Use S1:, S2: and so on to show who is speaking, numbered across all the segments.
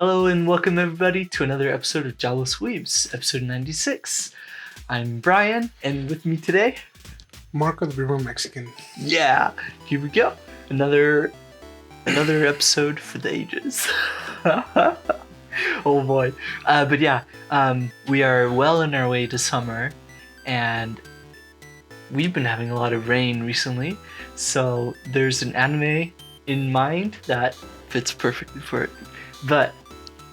S1: Hello and welcome everybody to another episode of Jobless Weebs, episode 96. I'm Brian, and with me today,
S2: Marco the Real Mexican.
S1: yeah, here we go. Another episode for the ages. Oh boy. But yeah, we are well on our way to summer, and we've been having a lot of rain recently, so there's an anime in mind that fits perfectly for it. But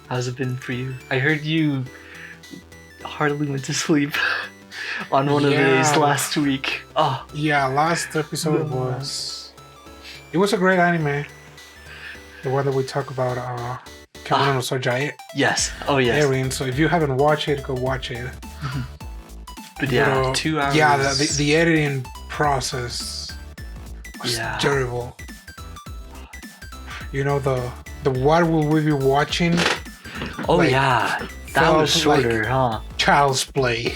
S1: how's it been for you? I heard you hardly went to sleep on one of these last week. Oh.
S2: Yeah, last episode was a great anime. The one that we talk about, Kaoru and Hanashiro.
S1: Yes. Oh yes.
S2: Airing. So if you haven't watched it, go watch it.
S1: But yeah, 2 hours.
S2: Yeah, the editing process was terrible. You know the what will we be watching?
S1: Oh yeah, that was shorter, huh?
S2: Child's Play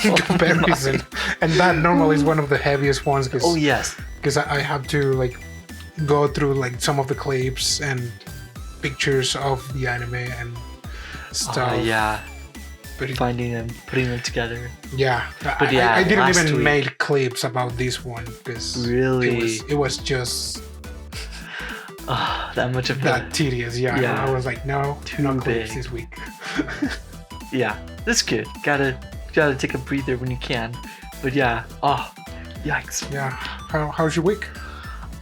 S2: in comparison, and that normally is one of the heaviest ones.
S1: Oh yes,
S2: because I have to go through some of the clips and pictures of the anime and stuff.
S1: Yeah, but finding them, putting them together.
S2: Yeah, but I didn't even make clips about this one because it was just.
S1: That much of
S2: that tedious, yeah. I was like, no clips this week.
S1: Yeah, that's good. Gotta take a breather when you can. But yeah, yikes.
S2: Yeah, how's your week?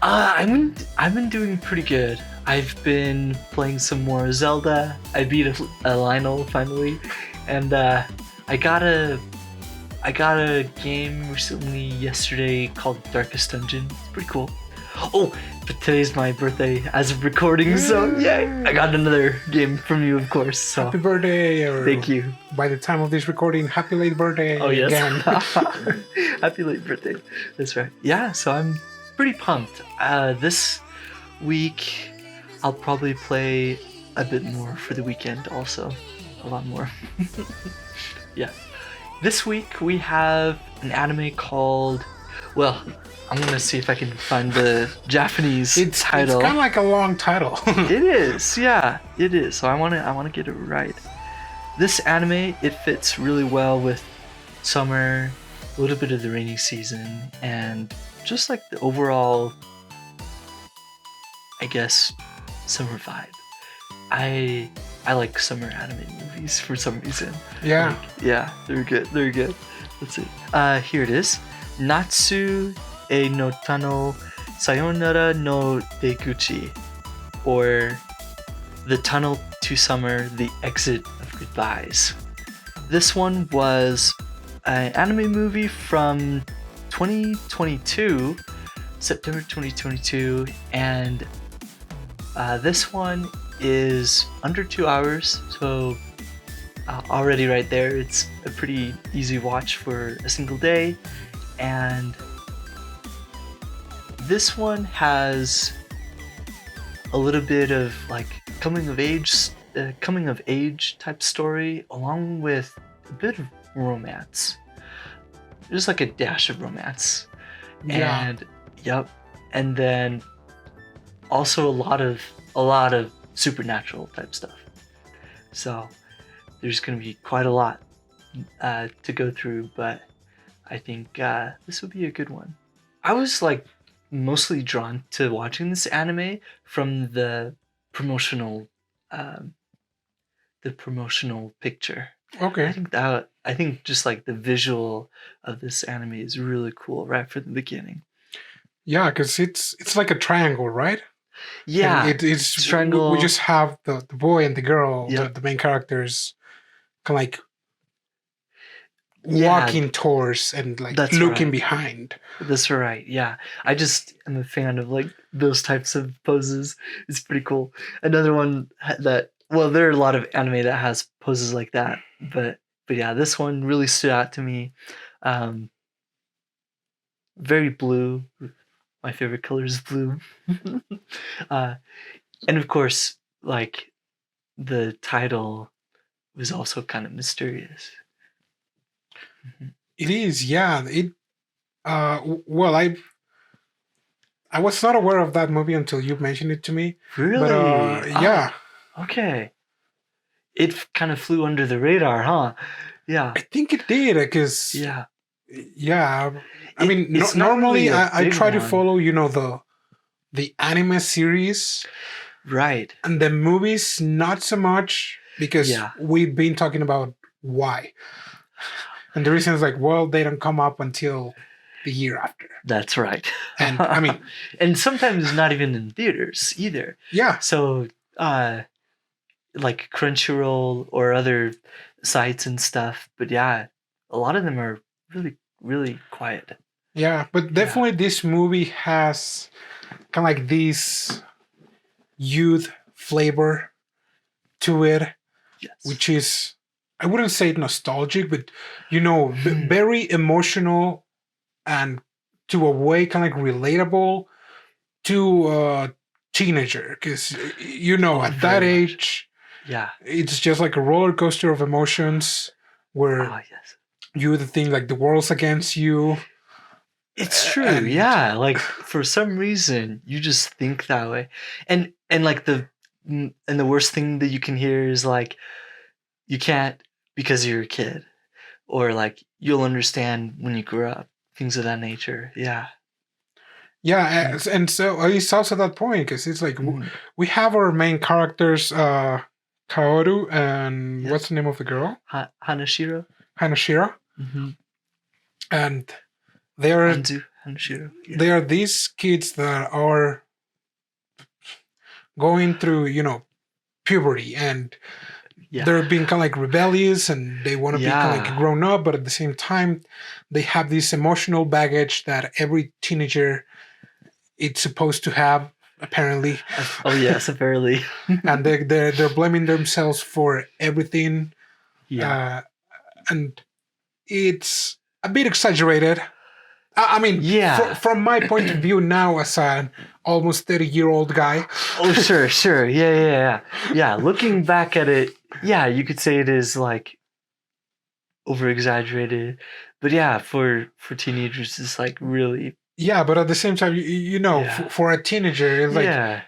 S1: I've been doing pretty good. I've been playing some more Zelda. I beat a Lionel finally, and I got a game recently yesterday called Darkest Dungeon. It's pretty cool. Oh, but today's my birthday as of recording, so yay! I got another game from you, of course. So
S2: happy birthday! Or
S1: thank you.
S2: By the time of this recording, happy late birthday!
S1: Oh yes,
S2: again.
S1: Happy late birthday. That's right. Yeah, so I'm pretty pumped. This week I'll probably play a bit more for the weekend. Also, a lot more. Yeah. This week we have an anime called. Well, I'm gonna see if I can find the Japanese title.
S2: It's kind of like a long title.
S1: It is, yeah, it is. So I wanna get it right. This anime, it fits really well with summer, a little bit of the rainy season, and just like the overall, I guess, summer vibe. I like summer anime movies for some reason.
S2: Yeah.
S1: Yeah, they're good. Let's see. Here it is. Natsu no Tano Sayonara no Deguchi, or The Tunnel to Summer, The Exit of Goodbyes. This one was an anime movie from 2022, September 2022, and this one is under 2 hours, so already right there, it's a pretty easy watch for a single day. And this one has a little bit of coming of age type story, along with a bit of romance. Just like a dash of romance.
S2: Yeah.
S1: And then also a lot of supernatural type stuff. So there's gonna be quite a lot to go through, but I think this would be a good one. I was mostly drawn to watching this anime from the promotional picture.
S2: Okay.
S1: I think just the visual of this anime is really cool right from the beginning.
S2: Yeah, because it's like a triangle, right?
S1: Yeah,
S2: and it's
S1: triangle.
S2: We just have the boy and the girl, the main characters, kind of walking towards and looking behind.
S1: That's right. Yeah, I just am a fan of those types of poses. It's pretty cool. Another one that there are a lot of anime that has poses like that, but yeah, this one really stood out to me. Very blue. My favorite color is blue. And of course, the title was also kind of mysterious.
S2: It is, yeah. Well, I was not aware of that movie until you mentioned it to me.
S1: Really?
S2: But, yeah.
S1: Okay. it kind of flew under the radar, huh? Yeah.
S2: I think it did because
S1: Yeah.
S2: I mean,
S1: It's not
S2: normally
S1: really a
S2: I
S1: big
S2: try to
S1: one.
S2: follow, the anime series,
S1: Right.
S2: and the movies not so much because
S1: Yeah.
S2: we've been talking about why, and the reason is like, well, they don't come up until the year after.
S1: That's right.
S2: And I mean,
S1: and sometimes not even in theaters either.
S2: yeah.
S1: So, like Crunchyroll or other sites and stuff. But yeah, a lot of them are really, really quiet.
S2: Yeah, but definitely this movie has kind of like this youth flavor to it,
S1: Yes.
S2: which is, I wouldn't say nostalgic, but very emotional and to a way kind of like relatable to a teenager, because at that age,
S1: yeah,
S2: it's just like a roller coaster of emotions where you would think like the world's against you.
S1: It's true, yeah. Like for some reason, you just think that way, and like the worst thing that you can hear is like, you can't because you're a kid, or like you'll understand when you grow up, things of that nature. Yeah.
S2: Yeah, and so it's also that point because it's like we have our main characters, Kaoru and what's the name of the girl?
S1: Hanashiro.
S2: Hanashiro.
S1: Mm-hmm.
S2: And they are
S1: Hanashiro. Yeah.
S2: They are these kids that are going through, puberty, and they're being kind of like rebellious, and they want to be kind of like grown up, but at the same time, they have this emotional baggage that every teenager it's supposed to have, apparently.
S1: Oh yes, apparently.
S2: And they're blaming themselves for everything.
S1: Yeah.
S2: And it's a bit exaggerated. I mean, from my point of view now, as an almost 30-year-old guy.
S1: Oh, sure. Yeah. Looking back at it, you could say it is like over exaggerated, but yeah, for teenagers, it's like really.
S2: Yeah, but at the same time, for a teenager, it's like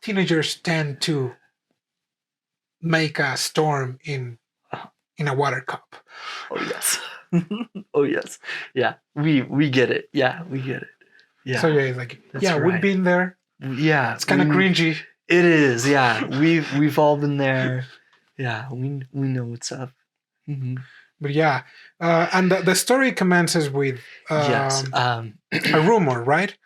S2: teenagers tend to make a storm in a water cup.
S1: Oh yes. Oh yes. Yeah, we get it. Yeah, we get it. Yeah.
S2: So we've been there.
S1: Yeah,
S2: it's kind of cringy.
S1: It is. Yeah, we've all been there. Yeah, we know what's up. Mm-hmm.
S2: But yeah, and the story commences with a rumor, right?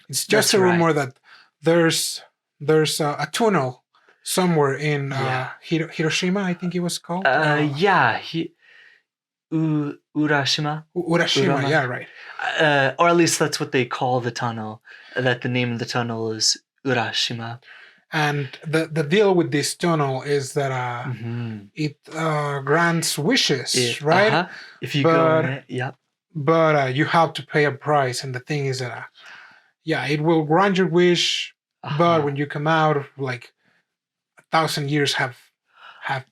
S2: It's just a rumor that there's a tunnel somewhere in Hiroshima, I think it was called.
S1: Urashima.
S2: Urashima, yeah, right.
S1: Or at least that's what they call the tunnel. That the name of the tunnel is Urashima.
S2: And the deal with this tunnel is that it grants wishes, right?
S1: If you go in it, yeah.
S2: But you have to pay a price, and the thing is that it will grant your wish, but when you come out, like 1,000 years have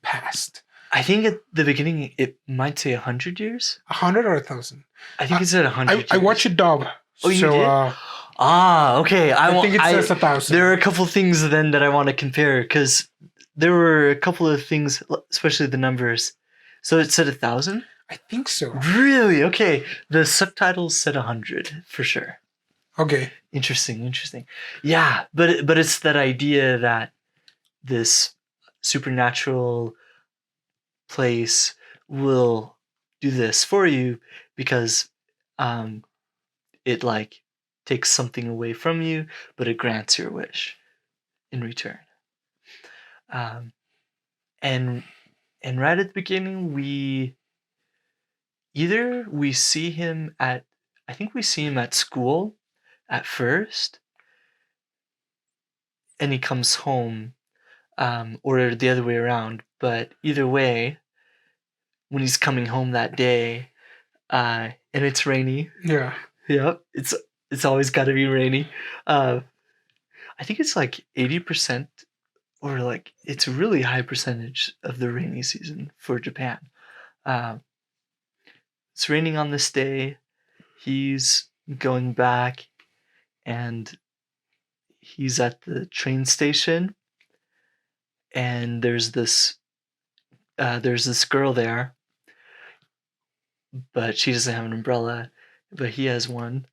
S2: passed.
S1: I think at the beginning it might say 100 years.
S2: 100 or 1,000?
S1: I think it said 100.
S2: I watched it dub.
S1: Oh, you did? Okay.
S2: I think it says 1,000.
S1: There are a couple things then that I want to compare, because there were a couple of things, especially the numbers. So it said 1,000?
S2: I think so.
S1: Really? Okay. The subtitles said 100 for sure.
S2: Okay.
S1: Interesting. Yeah, but it's that idea that this supernatural place will do this for you because it like takes something away from you, but it grants your wish in return. And right at the beginning, we see him at school at first, and he comes home, or the other way around. But either way, when he's coming home that day, and it's rainy.
S2: Yeah.
S1: Yep. It's always got to be rainy. I think it's like 80%, or like it's a really high percentage of the rainy season for Japan. It's raining on this day. He's going back, and he's at the train station, and there's this there's this girl there, but she doesn't have an umbrella, but he has one.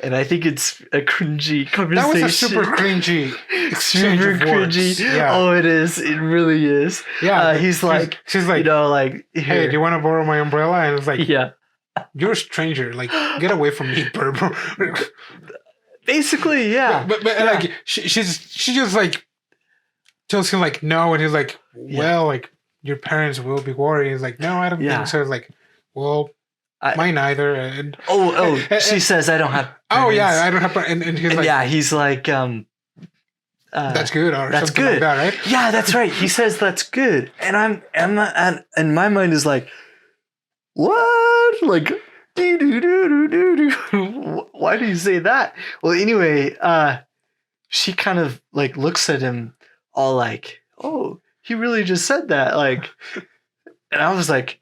S1: And I think it's a cringy conversation.
S2: That was a super cringy exchange
S1: super
S2: of
S1: cringy.
S2: words. Yeah.
S1: Oh, it is. It really is.
S2: Yeah.
S1: He's like,
S2: she's like,
S1: you know, like, here.
S2: Hey, do you want to borrow my umbrella? And it's like,
S1: yeah,
S2: you're a stranger. Like, get away from me, Purple.
S1: Basically, yeah.
S2: But like, she just like tells him like no, and he's like, well, like your parents will be worried. He's like, no, I don't think so. It's like, well. Mine either. And
S1: she says I don't have parents.
S2: Oh yeah, I don't have and he's like,
S1: yeah, he's like
S2: that's good or
S1: that's
S2: something
S1: good.
S2: like that, right?
S1: Yeah, that's right. He says that's good. And and my mind is like, what? Like why do you say that? Well, anyway, she kind of like looks at him all like, oh, he really just said that, like, and I was like,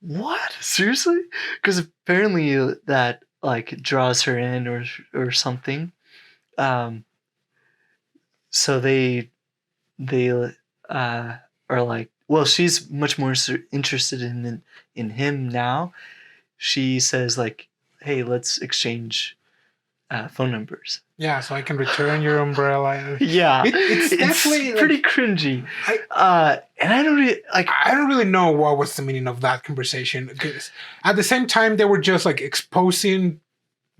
S1: what? Seriously? Because apparently that like draws her in or something. So they are like, well, she's much more interested in him now. She says like, hey, let's exchange phone numbers.
S2: Yeah, so I can return your umbrella.
S1: Yeah,
S2: it's definitely
S1: pretty cringy. And I don't really like.
S2: I don't really know what was the meaning of that conversation. Because at the same time, they were just like exposing,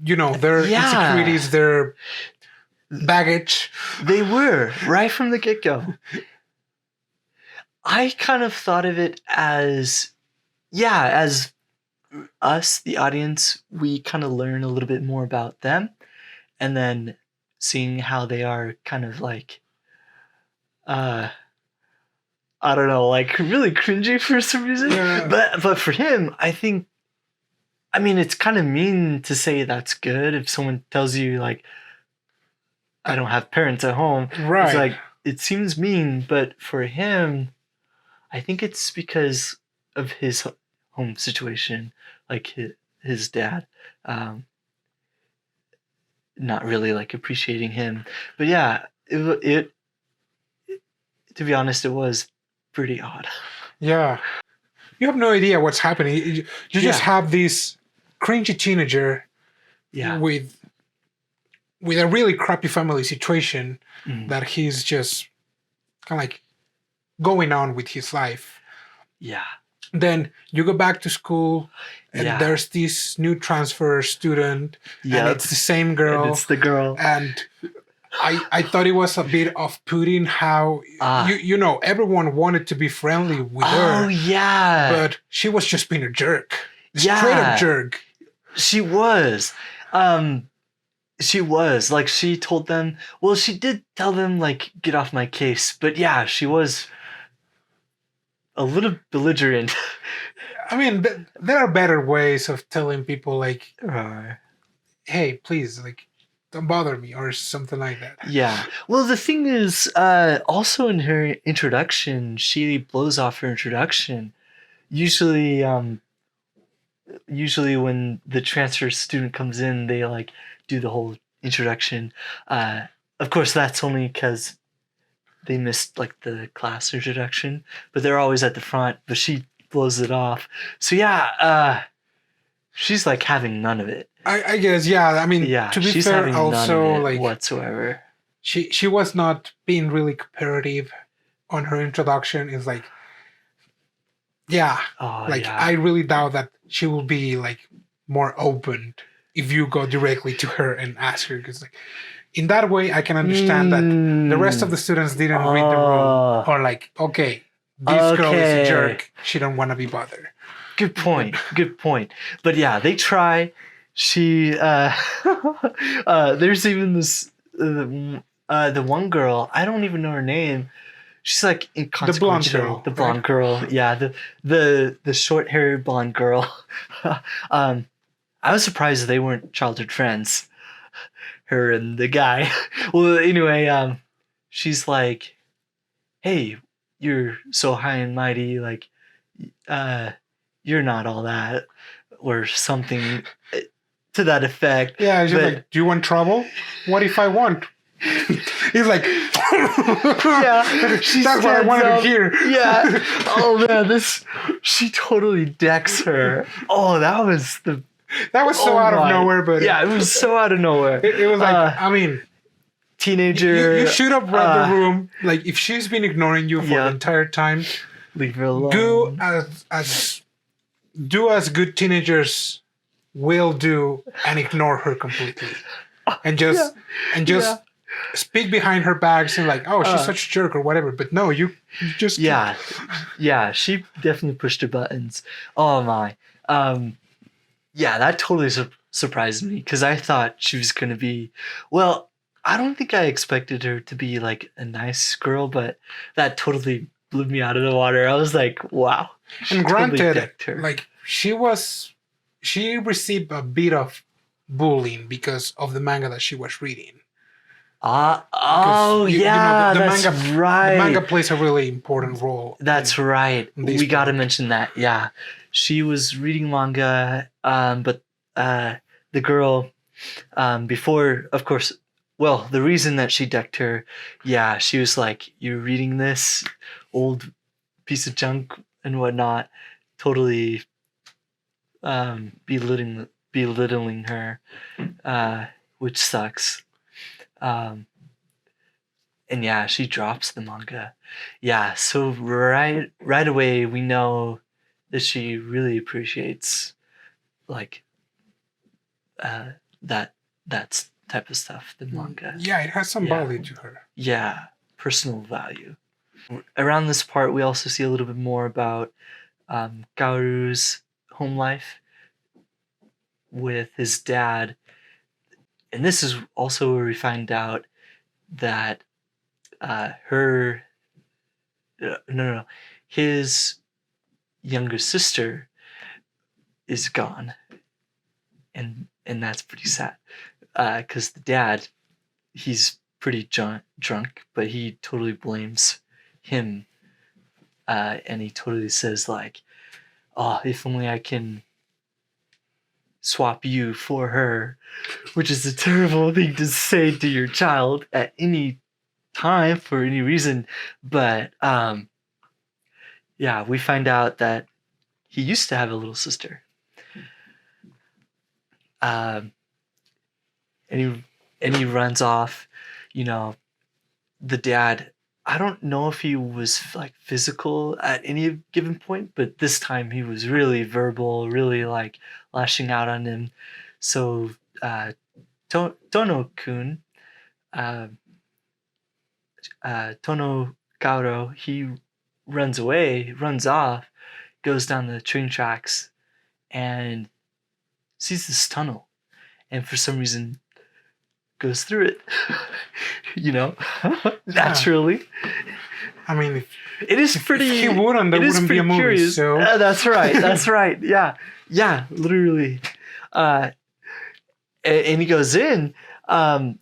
S2: you know, their insecurities, their baggage.
S1: They were right from the get-go. I kind of thought of it as us, the audience, we kind of learn a little bit more about them. And then seeing how they are kind of like, I don't know, like really cringy for some reason.
S2: Yeah.
S1: But for him, I think, I mean, it's kind of mean to say that's good if someone tells you like, I don't have parents at home.
S2: Right.
S1: It's like, it seems mean, but for him, I think it's because of his home situation, like his dad. Not really like appreciating him, but yeah, it to be honest, it was pretty odd.
S2: Yeah, you have no idea what's happening. You just have this cringy teenager, with a really crappy family situation that he's just kind of like going on with his life.
S1: Yeah.
S2: Then you go back to school, and there's this new transfer student, and it's the same girl.
S1: And it's the girl.
S2: And I thought it was a bit off-putting how, you know, everyone wanted to be friendly with her.
S1: Oh, yeah.
S2: But she was just being a jerk. Straight up jerk.
S1: She was. She was. Like, she told them, well, she did tell them, like, get off my case. But yeah, she was a little belligerent.
S2: I mean, there are better ways of telling people, like, hey, please, like, don't bother me, or something like that. Yeah.
S1: Well, the thing is, also in her introduction, she blows off her introduction. Usually when the transfer student comes in, they, like, do the whole introduction. Of course, that's only because they missed like the class introduction, but they're always at the front, but she blows it off. So she's like having none of it.
S2: I guess, I mean, to be
S1: she's
S2: fair,
S1: having
S2: also
S1: none of it
S2: like
S1: whatsoever.
S2: She was not being really cooperative on her introduction. It's like, I really doubt that she will be like more open if you go directly to her and ask her, because like, in that way, I can understand that the rest of the students didn't read the room, or like, okay, this girl is a jerk. She don't want to be bothered.
S1: Good point. Good point. But yeah, they try. She, there's even this, the one girl, I don't even know her name. She's like inconsequential. The blonde girl. Yeah, the short-haired blonde girl. I was surprised they weren't childhood friends. Her and the guy. Well, anyway, she's like, hey, you're so high and mighty, like, you're not all that, or something to that effect.
S2: Yeah, she's like, do you want trouble? What if I want? He's like,
S1: Yeah,
S2: that's what I wanted to hear.
S1: Yeah. Oh man, she totally decks her. Oh, that was
S2: so out of nowhere, but
S1: yeah, it was so out of nowhere.
S2: It was like, I mean,
S1: teenager.
S2: You should have read the room. Like, if she's been ignoring you for the entire time,
S1: leave her alone.
S2: Do as good teenagers will do and ignore her completely, and just speak behind her back and like, oh, she's such a jerk or whatever. But no, you just
S1: yeah. She definitely pushed her buttons. Oh my, yeah, that totally surprised me because I thought she was gonna be well. I don't think I expected her to be like a nice girl, but that totally blew me out of the water. I was like, wow.
S2: And granted, like she received a bit of bullying because of the manga that she was reading.
S1: The
S2: that's
S1: manga, right.
S2: The manga plays a really important role.
S1: That's right. We got to mention that. Yeah, she was reading manga, but the girl before, of course. Well, the reason that she decked her, yeah, she was like, "You're reading this old piece of junk and whatnot," totally belittling her, which sucks. And yeah, she drops the manga. Yeah, so right away we know that she really appreciates like that type of stuff, the manga.
S2: Yeah, it has some value to her.
S1: Yeah, personal value. Around this part, we also see a little bit more about Kaoru's home life with his dad. And this is also where we find out that his younger sister is gone. And that's pretty sad. Because the dad, he's pretty drunk, but he totally blames him. And he totally says like, oh, if only I can swap you for her, which is a terrible thing to say to your child at any time for any reason. But yeah, we find out that he used to have a little sister. And he runs off. You know, the dad, I don't know if he was like physical at any given point, but this time he was really verbal, really like lashing out on him. So Tono-kun, Tono Kaoru, he runs off, goes down the train tracks, and sees this tunnel, and for some reason goes through it. Naturally.
S2: I mean,
S1: it is pretty.
S2: If he wouldn't, there wouldn't be a movie.
S1: Curious.
S2: So
S1: that's right. That's right. Yeah, literally. And he goes in. I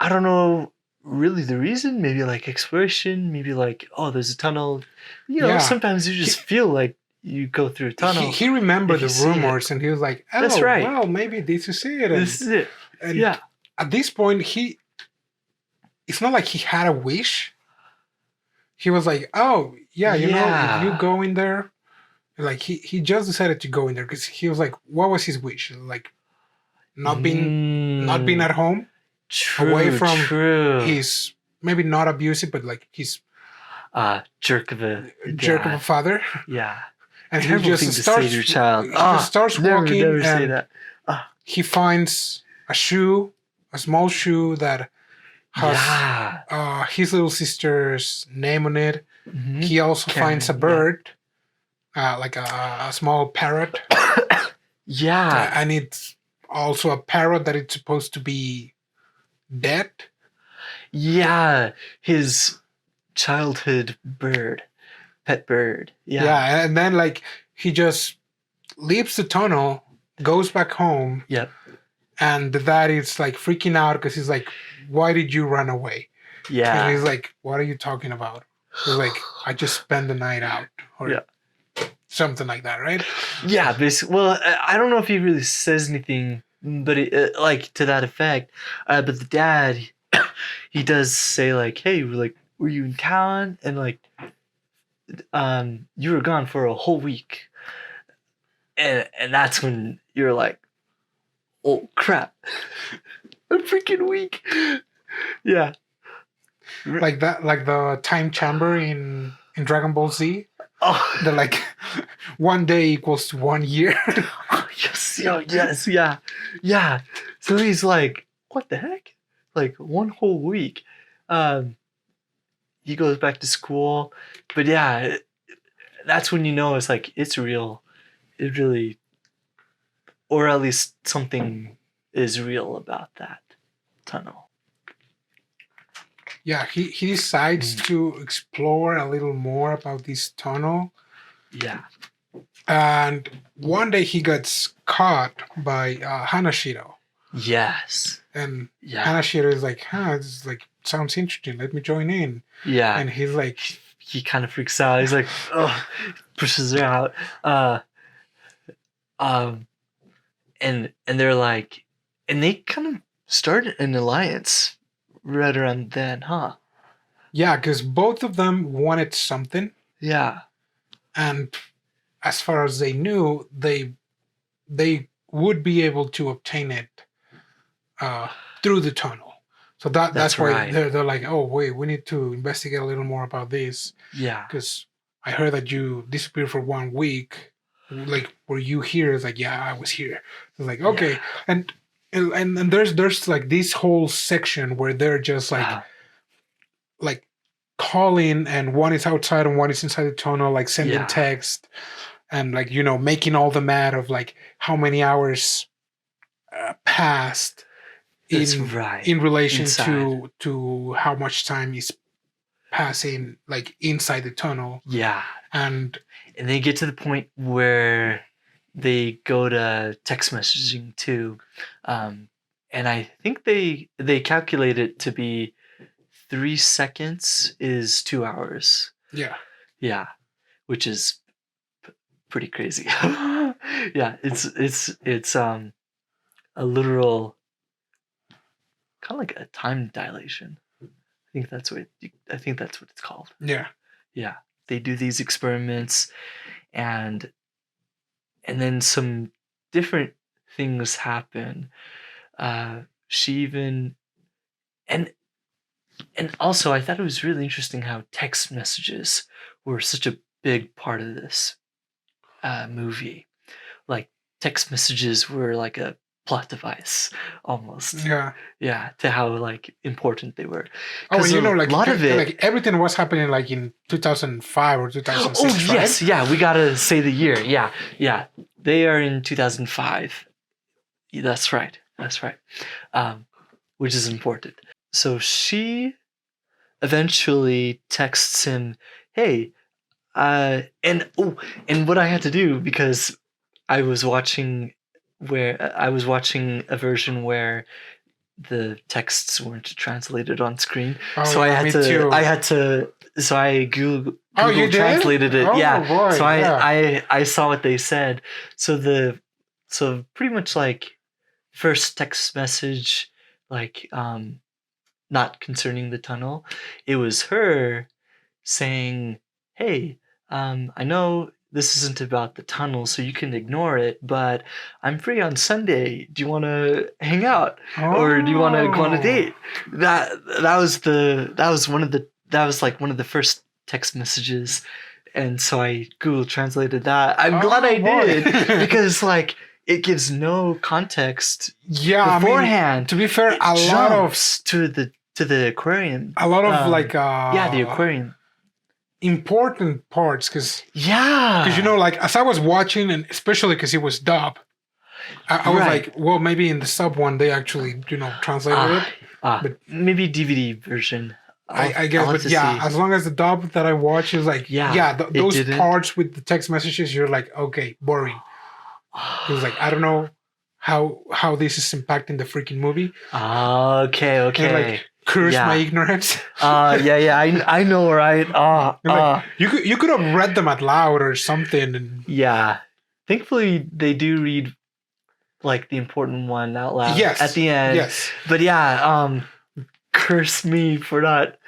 S1: don't know really the reason. Maybe like exploration. Maybe like, oh, there's a tunnel. Sometimes you just feel like you go through a tunnel.
S2: He remembered the rumors, and he was like, "Oh,
S1: that's right.
S2: Well, maybe this is it." And,
S1: this is it.
S2: And at this point, it's not like he had a wish. He was like, "Oh, yeah, you know, if you go in there," like he just decided to go in there because he was like, "What was his wish? Like, not being at home, away from his maybe not abusive, but like his
S1: jerk of a
S2: father."
S1: Yeah,
S2: and he just starts.
S1: Your child.
S2: He starts walking,
S1: never
S2: and
S1: say that.
S2: He finds a small shoe that has his little sister's name on it. Mm-hmm. He also finds a bird, like a small parrot. And it's also a parrot that it's supposed to be dead. Yeah,
S1: his childhood pet bird.
S2: Yeah, and then like he just leaves the tunnel, goes back home.
S1: Yep.
S2: And the dad is like freaking out because he's like, "Why did you run away?"
S1: Yeah.
S2: And he's like, "What are you talking about?" He's like, "I just spent the night out," or something like that, right?
S1: Yeah, basically. Well, I don't know if he really says anything, but like to that effect. But the dad, he does say like, "Hey, like, were you in town?" And like, you were gone for a whole week, and that's when you're like, "Oh crap, a freaking week!" Yeah,
S2: like that, like the time chamber in Dragon Ball Z.
S1: Oh,
S2: the like 1 day equals to 1 year.
S1: Oh, yes, yeah. So he's like, "What the heck?" Like one whole week. He goes back to school, but yeah, that's when you know it's like it's real. It really, or at least something is real about that tunnel.
S2: Yeah, he decides to explore a little more about this tunnel.
S1: Yeah.
S2: And one day he gets caught by Hanashiro.
S1: Yes.
S2: And Hanashiro is like, this is like sounds interesting. Let me join in.
S1: Yeah.
S2: And he's like,
S1: he kind of freaks out. He's like, oh, pushes her out. And they're like, and they kind of started an alliance right around then, huh?
S2: Yeah, because both of them wanted something.
S1: Yeah.
S2: And as far as they knew, they would be able to obtain it through the tunnel. So that's why right. they're like, oh wait, we need to investigate a little more about this.
S1: Yeah.
S2: Because I heard that you disappeared for 1 week. Like, were you here? It's like, yeah, I was here. It's like, okay. Yeah. And there's like this whole section where they're just like calling, and one is outside and one is inside the tunnel, like sending text and like, making all the math of like how many hours passed in relation inside. to how much time is passing like inside the tunnel.
S1: Yeah.
S2: And
S1: they get to the point where they go to text messaging too. And I think they calculate it to be 3 seconds is 2 hours.
S2: Yeah.
S1: Yeah. Which is pretty crazy. Yeah, it's a literal kind of like a time dilation. I think that's what it's called.
S2: Yeah.
S1: Yeah. They do these experiments, and then some different things happen. She even and also I thought it was really interesting how text messages were such a big part of this movie. Like text messages were like a plot device almost. Yeah, to how like important they were.
S2: Oh, and like a lot of it, like everything was happening like in 2005 or 2006.
S1: Oh yes,
S2: right?
S1: Yeah, we gotta say the year. Yeah, they are in 2005. That's right. Which is important. So she eventually texts him, "Hey," and what I had to do, because I was watching a version where the texts weren't translated on screen. So I Google translated it.
S2: Boy,
S1: so I saw what they said. So pretty much like first text message, like not concerning the tunnel, it was her saying, "Hey, I know this isn't about the tunnel, so you can ignore it, but I'm free on Sunday. Do you want to hang out, or do you want to go on a date?" That was one of the first text messages, and so I Google translated that. I'm glad I did, because like it gives no context.
S2: Yeah, beforehand. I mean, to be fair, a lot of
S1: to the aquarium.
S2: A lot of
S1: the aquarium.
S2: Important parts, because like as I was watching, and especially because it was dub, I was like, well, maybe in the sub one they actually translated it, but
S1: maybe DVD version.
S2: I guess, but as long as the dub that I watch is like those parts with the text messages, you're like, okay, boring. Because like I don't know how this is impacting the freaking movie.
S1: Okay.
S2: And, like, curse my ignorance.
S1: I know, right?
S2: You could have read them out loud or something. And
S1: thankfully they do read like the important one out loud.
S2: Yes.
S1: At the end.
S2: Yes.
S1: But curse me for not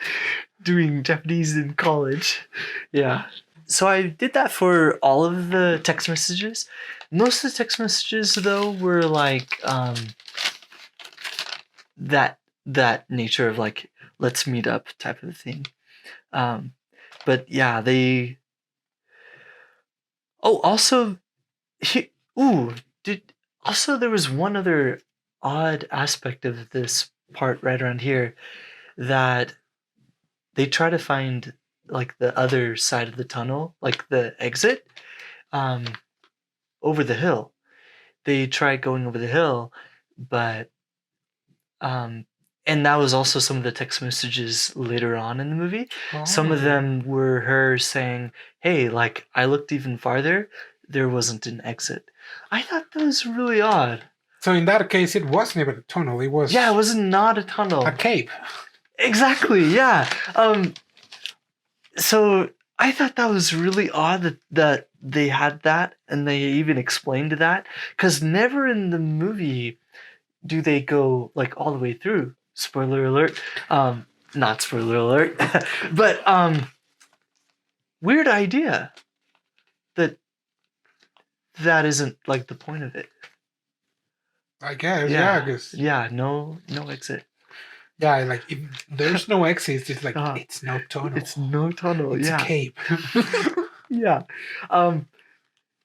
S1: doing Japanese in college. Yeah. So I did that for all of the text messages. Most of the text messages, though, were like that nature of like, let's meet up type of thing. But yeah, they. Oh, also, also there was one other odd aspect of this part right around here that they try to find like the other side of the tunnel, like the exit, over the hill. They tried going over the hill, but and that was also some of the text messages later on in the movie. Oh. Some of them were her saying, "Hey, like I looked even farther, there wasn't an exit." I thought that was really odd.
S2: So in that case, it wasn't even a tunnel. It was
S1: it was not a tunnel.
S2: A cave.
S1: Exactly. Yeah. So I thought that was really odd that they had that, and they even explained that, because never in the movie do they go like all the way through. Spoiler alert. Not spoiler alert. But weird idea that isn't like the point of it.
S2: I guess, yeah.
S1: Yeah, no exit.
S2: Yeah, like if there's no exit, it's like it's no tunnel.
S1: It's no tunnel.
S2: It's a cave.
S1: Yeah.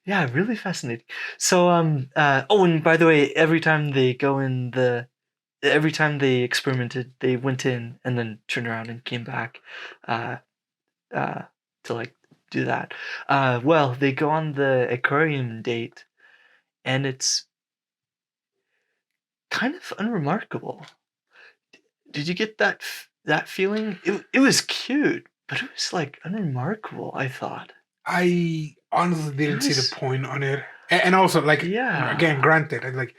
S1: Yeah, really fascinating. So oh, and by the way, every time they experimented, they went in and then turned around and came back to like do that. Well, they go on the aquarium date, and it's kind of unremarkable. Did you get that feeling? It was cute, but it was like unremarkable, I thought.
S2: I honestly didn't see the point on it. And also, like, again, granted, like,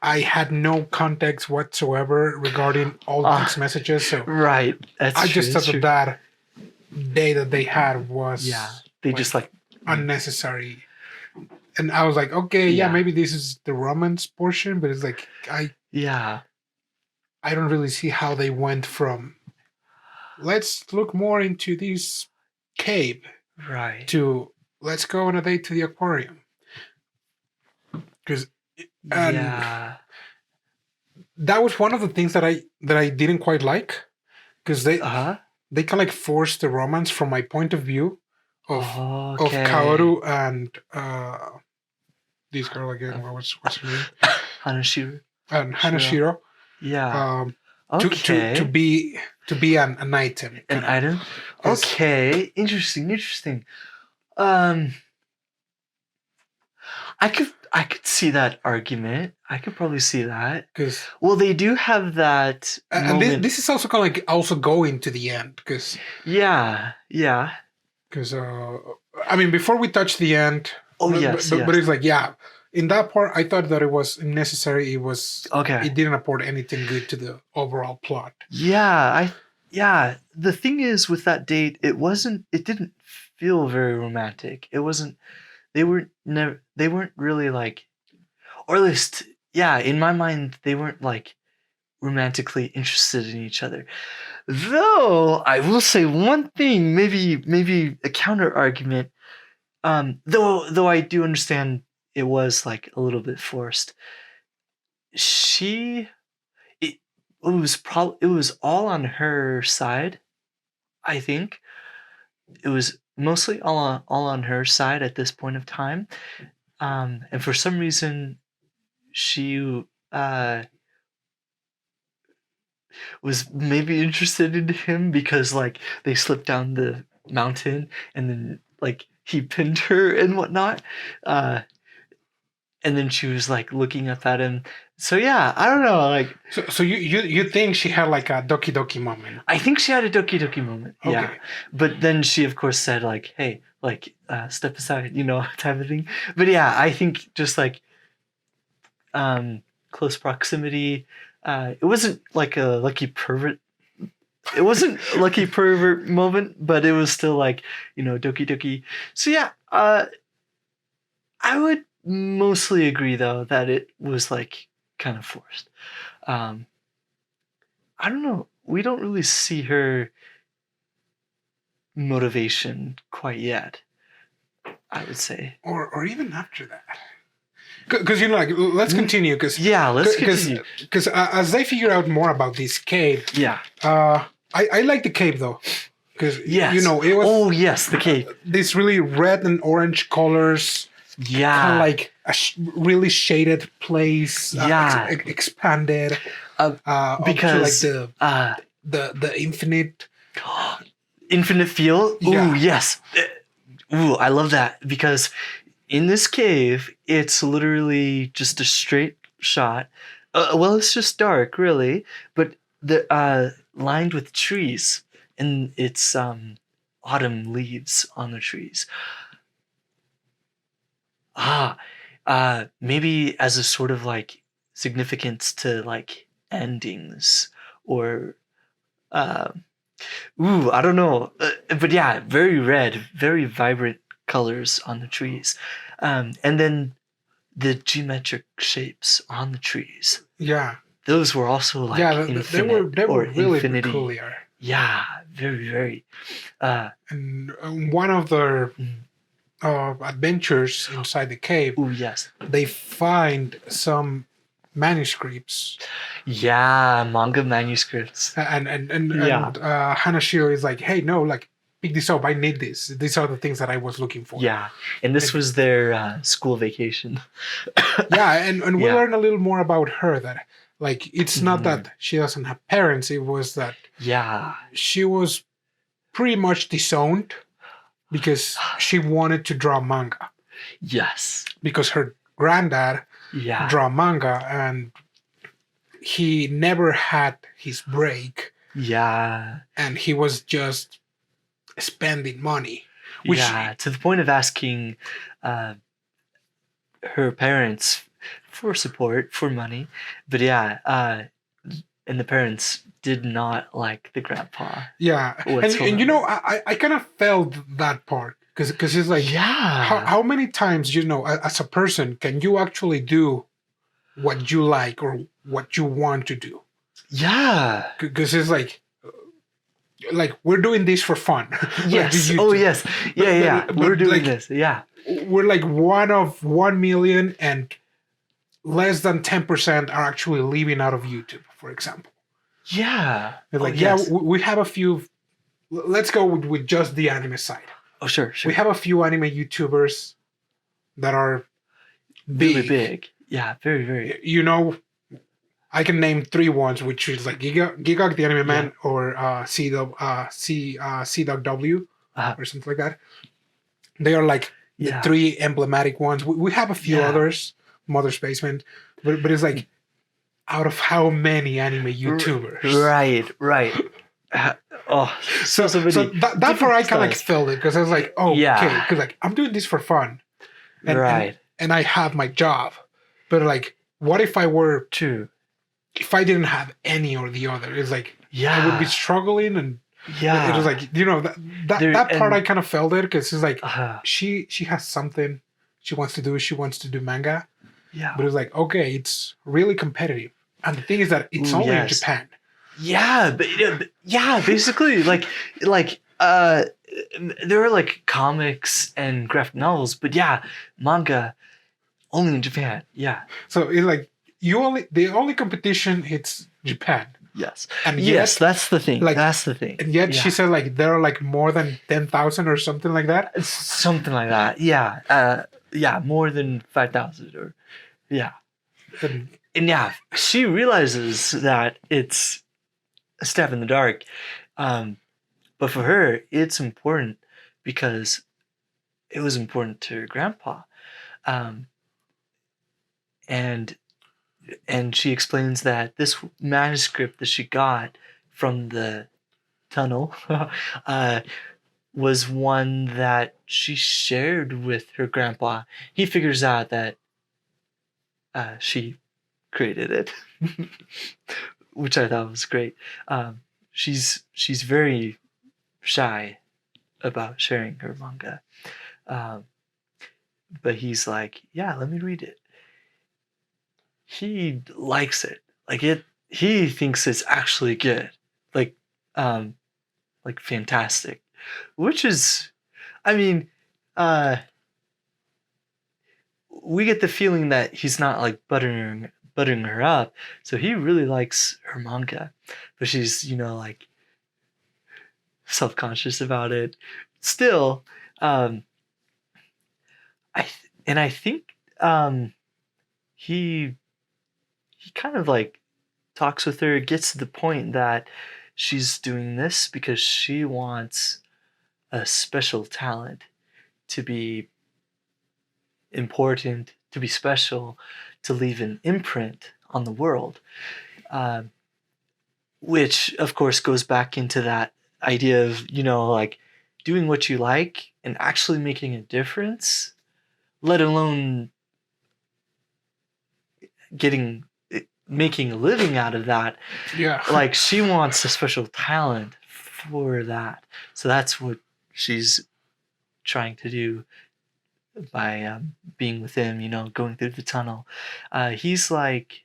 S2: I had no context whatsoever regarding all the text messages. So
S1: right.
S2: I just thought that day that they had was
S1: they just like
S2: unnecessary. And I was like, okay, maybe this is the romance portion, but it's like I don't really see how they went from let's look more into this cave to let's go on a date to the aquarium. Because that was one of the things that I didn't quite like, because they kind of like forced the romance from my point of view of Kaoru and this girl again. What's her name?
S1: Hanashiro.
S2: And Hanashiro.
S1: Yeah.
S2: To be an item.
S1: An item. Okay. Interesting. I could see that argument. I could probably see that. Well, they do have that.
S2: And this is also kind of like also going to the end, because because I mean, before we touch the end, but it's like in that part I thought that it was necessary. It was it didn't apport anything good to the overall plot.
S1: The thing is, with that date, it didn't feel very romantic. It wasn't. They weren't really like, or at least, in my mind, they weren't like romantically interested in each other. Though I will say one thing, maybe a counter argument. Though I do understand it was like a little bit forced. It was all on her side. I think it was mostly all on her side at this point of time, and for some reason she was maybe interested in him because like they slipped down the mountain and then like he pinned her and whatnot, and then she was like looking up at him. So I don't know, like.
S2: So you think she had like a doki doki moment?
S1: I think she had a doki doki moment. Okay. Yeah, but then she of course said like, "Hey, like step aside," type of thing. But I think just like close proximity. It wasn't like a lucky pervert. It wasn't a lucky pervert moment, but it was still like doki doki. So I would mostly agree though that it was like kind of forced. I don't know. we don't really see her motivation quite yet, I would say.
S2: Or even after that. Because, like, let's continue.
S1: Let's continue.
S2: Because as I figure out more about this cave, I like the cave, though. Because, it was...
S1: Oh, yes, the cave.
S2: These really red and orange colors.
S1: Yeah.
S2: Kind of like a really shaded place. Expanded.
S1: Because...
S2: like the infinite...
S1: Infinite feel? Ooh, yes. Ooh, I love that. Because in this cave, it's literally just a straight shot. Well, it's just dark, really. But the lined with trees. And it's autumn leaves on the trees. Maybe as a sort of like significance to like endings or I don't know, but yeah, very red, very vibrant colors on the trees, and then the geometric shapes on the trees.
S2: Yeah,
S1: those were also like
S2: they were really
S1: infinity.
S2: peculiar.
S1: Yeah, very, very.
S2: And one of their adventures inside the cave, they find some manuscripts.
S1: Yeah, manga manuscripts.
S2: And Hanashiro is like, hey, no, like, pick this up. I need this. These are the things that I was looking for.
S1: Yeah, and this was their school vacation.
S2: and we learn a little more about her, that like it's not that she doesn't have parents. It was that she was pretty much disowned because she wanted to draw manga.
S1: Yes.
S2: Because her granddad draw manga and he never had his break.
S1: Yeah.
S2: And he was just spending money.
S1: To the point of asking her parents for support, for money. But and the parents did not like the grandpa.
S2: Yeah. And I kind of felt that part. Because it's like, how many times, as a person, can you actually do what you like or what you want to do?
S1: Yeah.
S2: Because it's like we're doing this for fun.
S1: Yes. Yes. Yeah. We're doing this. Yeah.
S2: We're like one of 1 million and less than 10% are actually living out of YouTube, for example.
S1: Yeah.
S2: Like, we have a few. Let's go with just the anime side.
S1: Oh, sure.
S2: We have a few anime YouTubers that are big.
S1: Really big. Yeah, very, very.
S2: I can name 3 ones, which is like Gigok the Anime Man or CW or something like that. They are like the 3 emblematic ones. We have a few others, Mother's Basement, but it's like out of how many anime YouTubers?
S1: Right. So
S2: that part I kind of like felt it because I was like, okay, because like I'm doing this for fun, and I have my job, but like, what if I were to, if I didn't have any or the other? It's like I would be struggling, and it was like that part I kind of felt it because it's like she has something she wants to do. She wants to do manga, but it's like okay, it's really competitive, and the thing is that it's only in Japan.
S1: Yeah, but basically, like there are like comics and graphic novels, but manga only in Japan. Yeah.
S2: So it's like the only competition it's Japan.
S1: Yes.
S2: And yet,
S1: that's the thing.
S2: Like,
S1: that's the thing.
S2: And yet she said like there are like more than 10,000 or something like that.
S1: Something like that. Yeah. More than 5,000 or And she realizes that it's a step in the dark. But for her, it's important because it was important to her grandpa. And she explains that this manuscript that she got from the tunnel was one that she shared with her grandpa. He figures out that she created it, which I thought was great. She's very shy about sharing her manga, but he's like, let me read it. He likes it. Like he thinks it's actually good. like fantastic, which is, I mean, we get the feeling that he's not like buttering her up, so he really likes her manga, but she's, you know, like self-conscious about it still. I think he kind of like talks with her, gets to the point that she's doing this because she wants a special talent to be important, to be special, to leave an imprint on the world, which of course goes back into that idea of, you know, like doing what you like and actually making a difference, let alone making a living out of that.
S2: Yeah.
S1: Like she wants a special talent for that. So that's what she's trying to do by being with him, you know, going through the tunnel. He's like,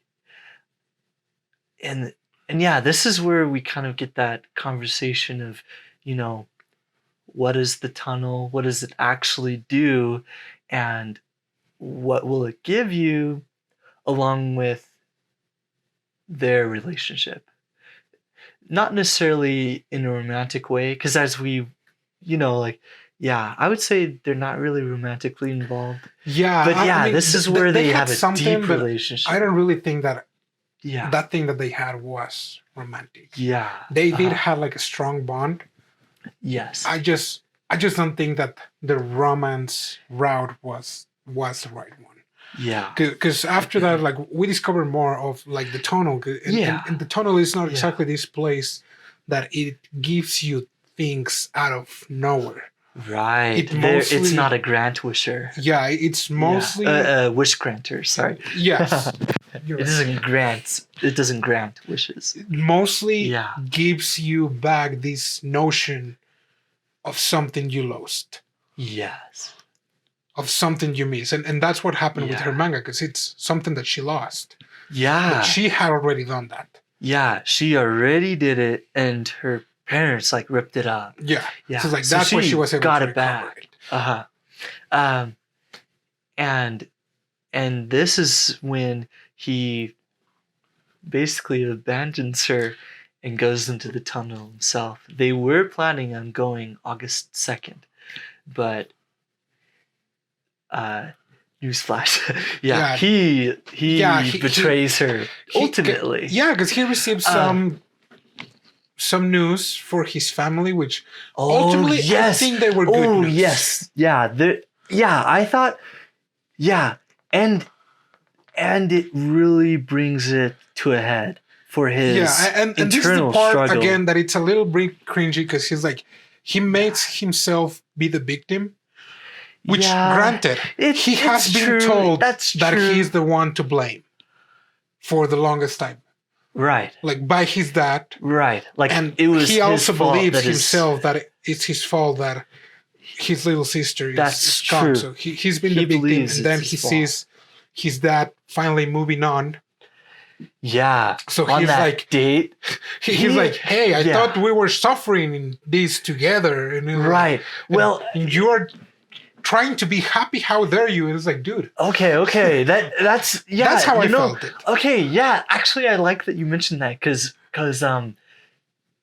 S1: and yeah, this is where we kind of get that conversation of, you know, what is the tunnel? What does it actually do? And what will it give you, along with their relationship? Not necessarily in a romantic way, because as we, you know, like, yeah, I would say they're not really romantically involved.
S2: Yeah.
S1: But yeah, I mean, this is where they have a deep relationship.
S2: I don't really think that that thing that they had was romantic.
S1: Yeah.
S2: They did have like a strong bond.
S1: Yes.
S2: I just don't think that the romance route was the right one.
S1: Yeah.
S2: Because after that, like, we discovered more of like the tunnel. And the tunnel is not exactly this place that it gives you things out of nowhere.
S1: Right. It's not a grant wisher.
S2: Yeah, it's mostly
S1: wish granter. Sorry.
S2: Yes.
S1: It doesn't grant. It doesn't grant wishes.
S2: It mostly gives you back this notion of something you lost.
S1: Yes.
S2: Of something you miss, and that's what happened with her manga, because it's something that she lost.
S1: Yeah.
S2: But she had already done that.
S1: Yeah, she already did it, and her parents like ripped it up.
S2: Yeah.
S1: Yeah.
S2: So like that's what she was able to recover it.
S1: And this is when he basically abandons her and goes into the tunnel himself. They were planning on going August 2nd, but newsflash. He betrays her ultimately.
S2: Because he received some news for his family, which ultimately I think they were good news.
S1: Yes. Yeah. I thought, and it really brings it to a head for his
S2: and this is the part struggle. Again that it's a little bit cringy, because he's like, he makes himself be the victim. Which, granted, he has been told that he's the one to blame for the longest time.
S1: Right.
S2: Like, by his dad.
S1: Right. Like,
S2: and
S1: it was
S2: he also believes himself that it's his fault that his little sister is gone. So he's been the victim. And then he sees his dad finally moving on.
S1: Yeah.
S2: So he's like,
S1: date.
S2: He's like, hey, I thought we were suffering in this together. And
S1: right. Well,
S2: you're trying to be happy. How dare you? And it's like, dude.
S1: Okay. That's
S2: how I felt it.
S1: Okay, yeah. Actually, I like that you mentioned that, because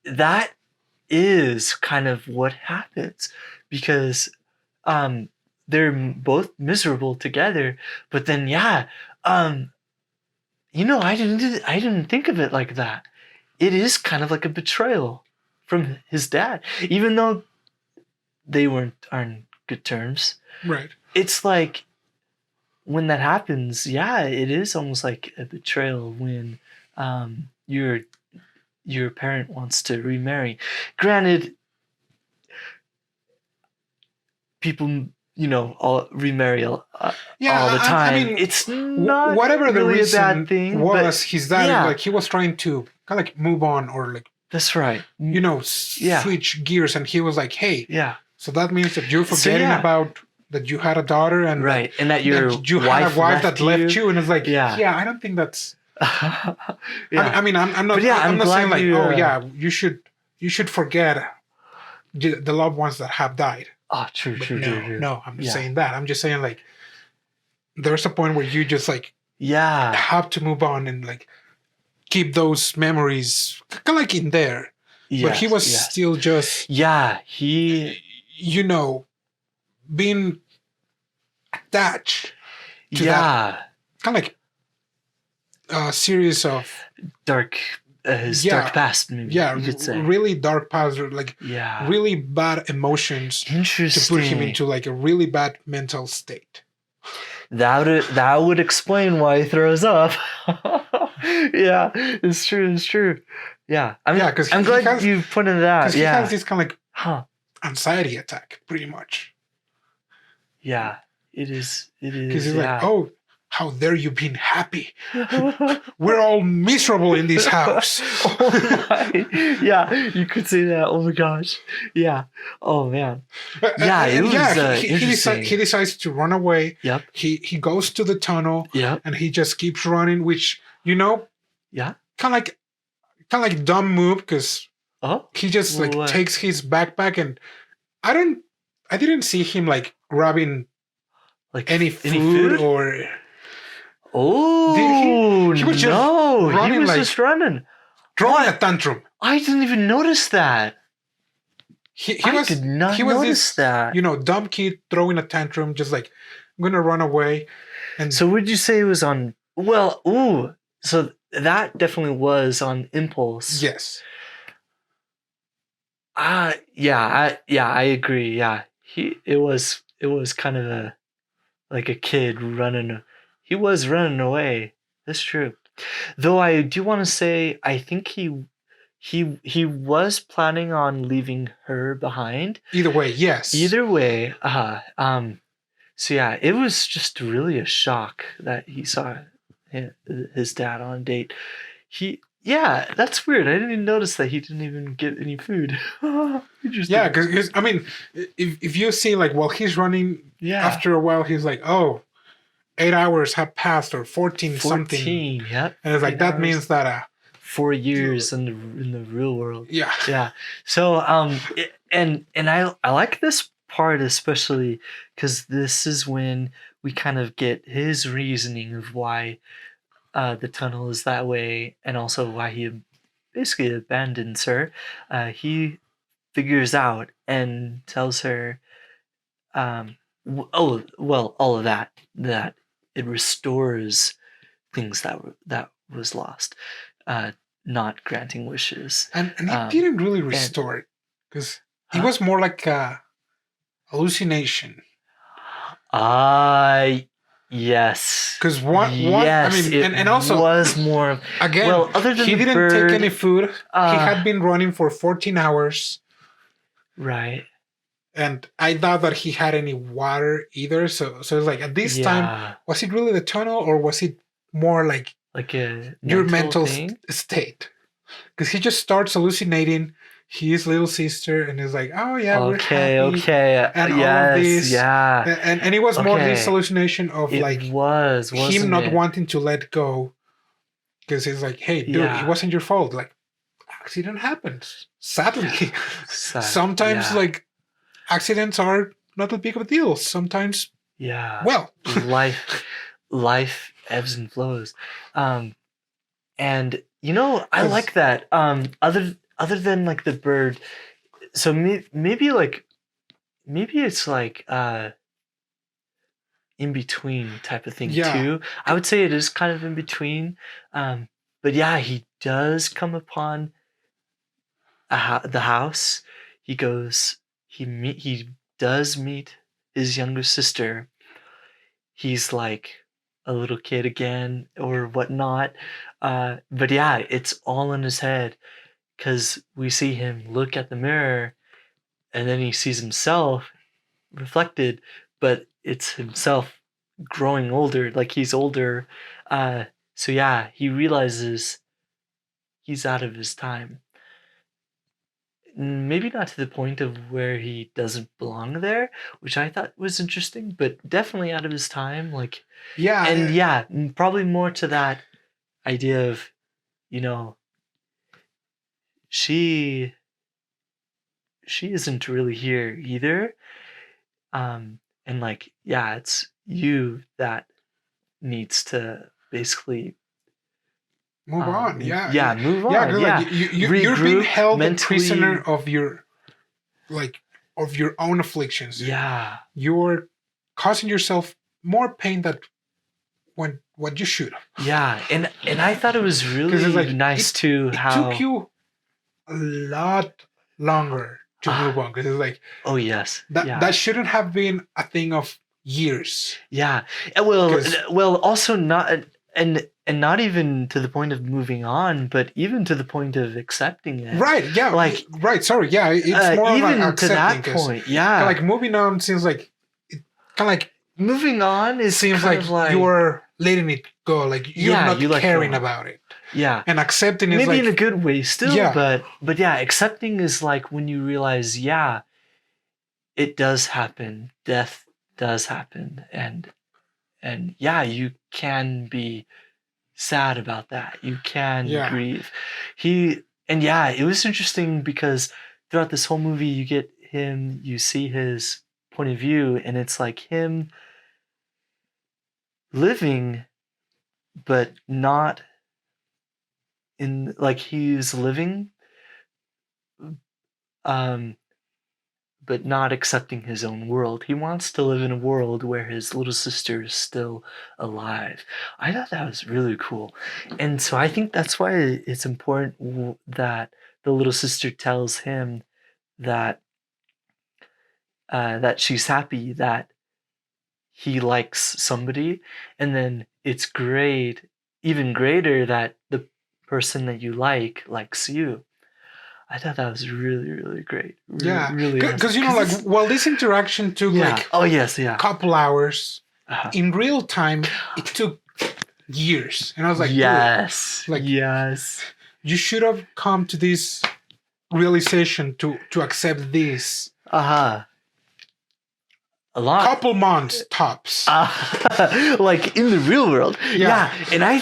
S1: that is kind of what happens, because they're both miserable together. But then I didn't think of it like that. It is kind of like a betrayal from his dad, even though they weren't on good terms.
S2: Right.
S1: It's like, when that happens, it is almost like a betrayal when your parent wants to remarry. Granted, people, all remarry all the time. I mean, it's not
S2: whatever the
S1: really
S2: reason
S1: a bad thing.
S2: Was his dad like he was trying to kind of like move on, or like,
S1: that's right.
S2: Switch gears, and he was like, hey, so that means that you're forgetting about that you had a daughter, and
S1: and that you
S2: had a wife that left you, and it's like, I don't think that's. I mean, I'm not. I'm not saying like, you should you should forget the loved ones that have died.
S1: Oh, true.
S2: No, I'm just saying that. I'm just saying, like, there's a point where you just, like, have to move on and, like, keep those memories kind of like in there. Yes, but he was still just...
S1: he...
S2: You know, being attached to that kind of like a series of...
S1: his dark past, maybe you could say.
S2: Really dark past, or like really bad emotions to put him into like a really bad mental state.
S1: That would explain why he throws up. Yeah, it's true. Yeah, I mean, I'm glad you pointed it out.
S2: Because he has this kind of like anxiety attack, pretty much.
S1: Yeah, it is.
S2: Because he's like, oh, how dare you being happy? We're all miserable in this house.
S1: Oh my. Yeah, you could say that. Oh my gosh. Yeah. Oh man. Yeah, it was interesting.
S2: He decides to run away.
S1: Yep.
S2: He goes to the tunnel.
S1: Yep.
S2: And he just keeps running, which, you know,
S1: yeah,
S2: kind of like dumb move, because he just like takes his backpack, and I didn't see him like grabbing like any food or...
S1: Oh, he was just running, he was just running.
S2: Throwing a tantrum.
S1: I didn't even notice that. I did not notice that.
S2: You know, dumb kid throwing a tantrum, just like, I'm going to run away. And
S1: so would you say it was on... Well, so that definitely was on impulse.
S2: Yes.
S1: I agree. Yeah. It was kind of like a kid running... He was running away. That's true. Though I do want to say, I think he was planning on leaving her behind.
S2: Either way, yes.
S1: Either way, so yeah, it was just really a shock that he saw his dad on a date. That's weird. I didn't even notice that he didn't even get any food. Interesting.
S2: Yeah, because I mean, if you see like while he's running, after a while he's like, oh, 8 hours have passed, or 14 something.
S1: Yep.
S2: And it's like, that means that
S1: 4 years in the real world.
S2: Yeah.
S1: So and I like this part especially because this is when we kind of get his reasoning of why the tunnel is that way, and also why he basically abandons her. He figures out and tells her, all of that it restores things that was lost, not granting wishes.
S2: And he didn't really restore it, because it was more like a hallucination.
S1: Yes.
S2: Because I mean, and also
S1: was more
S2: again. Well, other than he didn't take any food. He had been running for 14 hours.
S1: Right.
S2: And I doubt that he had any water either. So it's like, at this time, was it really the tunnel, or was it more like
S1: a
S2: your mental state? Because he just starts hallucinating his little sister, and is like, oh yeah, we're happy.
S1: Okay.
S2: And all of this. Yeah. And it was more this hallucination of him not wanting to let go. Because he's like, hey, dude, it wasn't your fault. Like, accident happens. Sadly. Sometimes like accidents are not that big of a deal. Sometimes, well, life ebbs and flows, and you know, I like that. Other than like the bird, so maybe it's like in between type of thing too. I would say it is kind of in between, but yeah, he does come upon the house. He goes. He does meet his younger sister. He's like a little kid again or whatnot. But yeah, it's all in his head, because we see him look at the mirror, and then he sees himself reflected, but it's himself growing older, like he's older. So yeah, he realizes he's out of his time. Maybe not to the point of where he doesn't belong there, which I thought was interesting, but definitely out of his time. Like, probably more to that idea of, you know, she
S1: she isn't really here either. And like, yeah, it's you that needs to basically
S2: move on. Move on.
S1: Yeah,
S2: you're being held
S1: mentally,
S2: a prisoner of your own afflictions.
S1: Yeah,
S2: you're causing yourself more pain than what you should.
S1: Yeah, and I thought it was really nice too how
S2: it took you a lot longer to move on, because it's like,
S1: oh yes,
S2: that shouldn't have been a thing of years.
S1: Yeah, well, also not and not even to the point of moving on, but even to the point of accepting it.
S2: Right. Yeah.
S1: Like
S2: right. Sorry. Yeah. It's more
S1: even
S2: like
S1: to that point. Yeah.
S2: Like moving on seems like
S1: moving on is
S2: seems like you're letting it go. Like you're not caring about it.
S1: Yeah.
S2: And accepting is
S1: maybe in a good way still. Yeah. But yeah, accepting is like when you realize, yeah, it does happen. Death does happen, and yeah, you can be sad about that. You can grieve. It was interesting because throughout this whole movie you see his point of view, and it's like him living but not in, like, he's living but not accepting his own world. He wants to live in a world where his little sister is still alive. I thought that was really cool. And so I think that's why it's important that the little sister tells him that that she's happy that he likes somebody, and then it's great, even greater, that the person that you likes you. I thought that was really, really great. Really,
S2: because this interaction took
S1: a
S2: couple hours. In real time, it took years, and I was like,
S1: yes,
S2: you should have come to this realization to accept this.
S1: A lot.
S2: Couple months tops.
S1: Like in the real world. Yeah. And I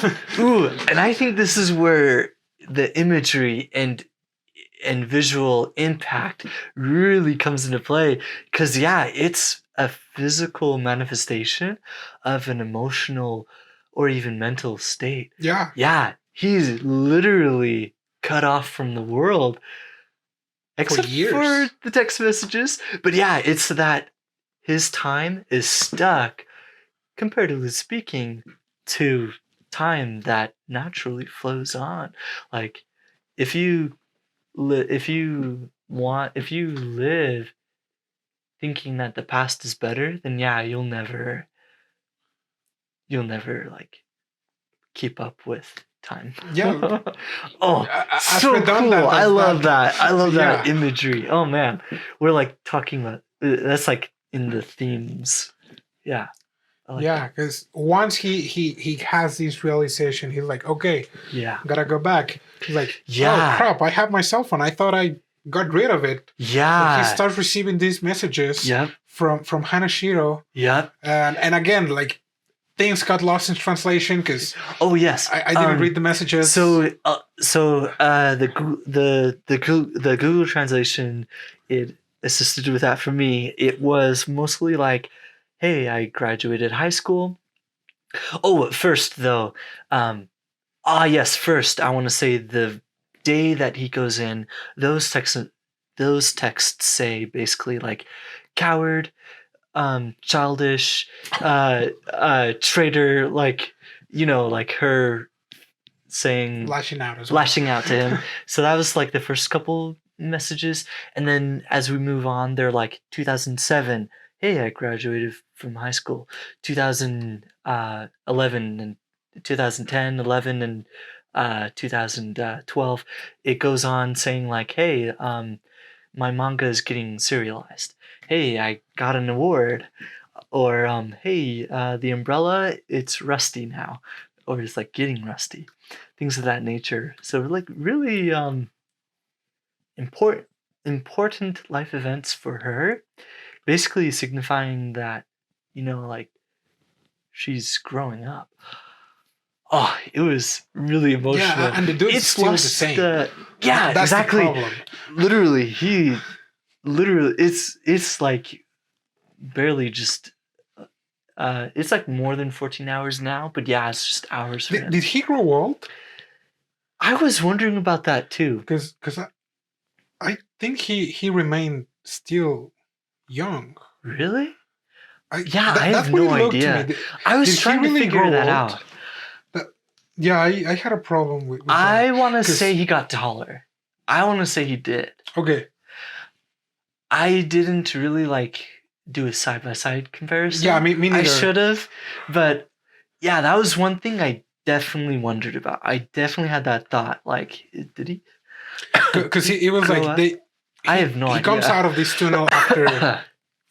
S1: think this is where the imagery and visual impact really comes into play, because it's a physical manifestation of an emotional or even mental state. He's literally cut off from the world except for the text messages, but it's that his time is stuck, comparatively speaking, to time that naturally flows on. Like if you live thinking that the past is better, then you'll never like keep up with time. So cool. I love that. I love that imagery. Oh man, we're like talking about that's like in the themes.
S2: Because once he has this realization, he's like, okay, gotta go back. He's like, oh crap, I have my cell phone. I thought I got rid of it. He starts receiving these messages from Hanashiro. And again, like, things got lost in translation because I didn't read the messages.
S1: So the Google translation, it assisted with that for me. It was mostly like, hey, I graduated high school. Oh, first though, first I want to say the day that he goes in, those texts say basically like coward, childish, traitor, like, like her saying,
S2: lashing out
S1: to him. So that was like the first couple messages, and then as we move on, they're like 2007. Hey, I graduated from high school. 2011 and 2010, 11 and 2012. It goes on saying like, hey, my manga is getting serialized. Hey, I got an award. Or hey, the umbrella, it's rusty now, or it's like getting rusty. Things of that nature. So like really important life events for her. Basically signifying that, like, she's growing up. Oh, it was really emotional.
S2: And the dude's still the same.
S1: That's exactly. The problem. Literally, literally, it's like barely just. It's like more than 14 hours now, but yeah, it's just hours for him.
S2: Did he grow old?
S1: I was wondering about that too.
S2: Because I think he remained still young.
S1: Really? I
S2: that's
S1: have no idea. I was trying to figure that out.
S2: I had a problem with
S1: I want to say he got taller. I want to say he did.
S2: Okay.
S1: I didn't really like do a side-by-side comparison.
S2: Yeah, me neither.
S1: I should have, but yeah, that was one thing I definitely wondered about. I definitely had that thought. Like, did he?
S2: Because it was like
S1: I have no idea.
S2: He comes out of this tunnel after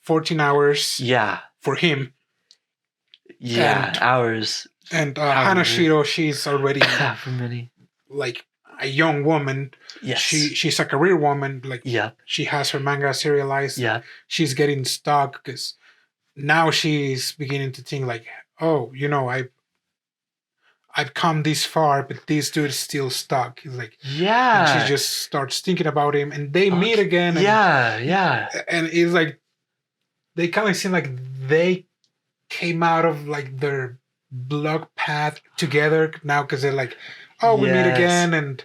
S2: 14 hours.
S1: Yeah.
S2: For him.
S1: Yeah, hours.
S2: And Hanashiro, she's already
S1: for many.
S2: Like a young woman.
S1: Yes.
S2: She's a career woman. Like she has her manga serialized.
S1: Yeah.
S2: She's getting stuck because now she's beginning to think like, oh, I've come this far, but this dude's still stuck. He's like, and she just starts thinking about him, and they meet again. And, and it's like they kind of seem like they came out of like their block path together now because they're like, oh, we meet again, and